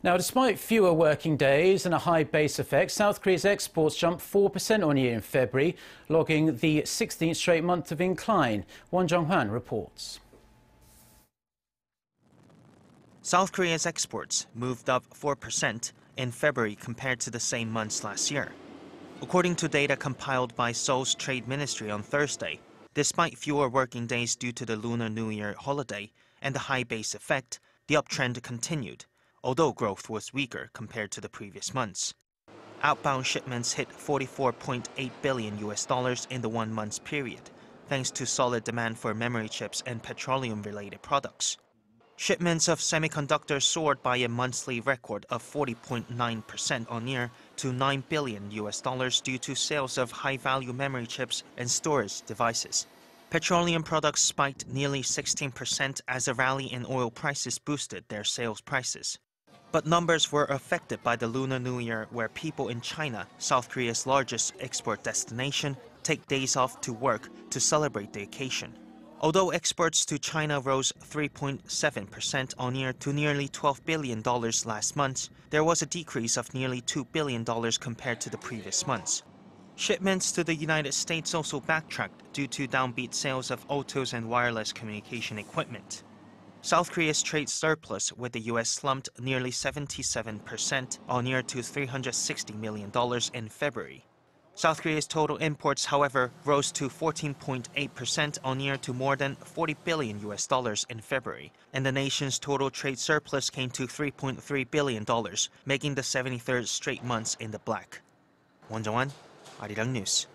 Now, despite fewer working days and a high base effect, South Korea's exports jumped 4% on year in February, logging the 16th straight month of incline. Jung-hwan reports. South Korea's exports moved up 4% in February compared to the same months last year. According to data compiled by Seoul's Trade Ministry on Thursday, despite fewer working days due to the Lunar New Year Holiday and the high base effect, the uptrend continued, although growth was weaker compared to the previous months. Outbound shipments hit $44.8 billion in the 1 month period, thanks to solid demand for memory chips and petroleum-related products. Shipments of semiconductors soared by a monthly record of 40.9% on year to $9 billion due to sales of high-value memory chips and storage devices. Petroleum products spiked nearly 16% as a rally in oil prices boosted their sales prices. But numbers were affected by the Lunar New Year, where people in China, South Korea's largest export destination, take days off to work to celebrate the occasion. Although exports to China rose 3.7% on year to nearly $12 billion last month, there was a decrease of nearly $2 billion compared to the previous months. Shipments to the United States also backtracked due to downbeat sales of autos and wireless communication equipment. South Korea's trade surplus with the U.S. slumped nearly 77% on year to $360 million in February. South Korea's total imports, however, rose to 14.8% on year to more than $40 billion in February, and the nation's total trade surplus came to $3.3 billion, making the 73rd straight months in the black. Jung-hwan, Arirang News.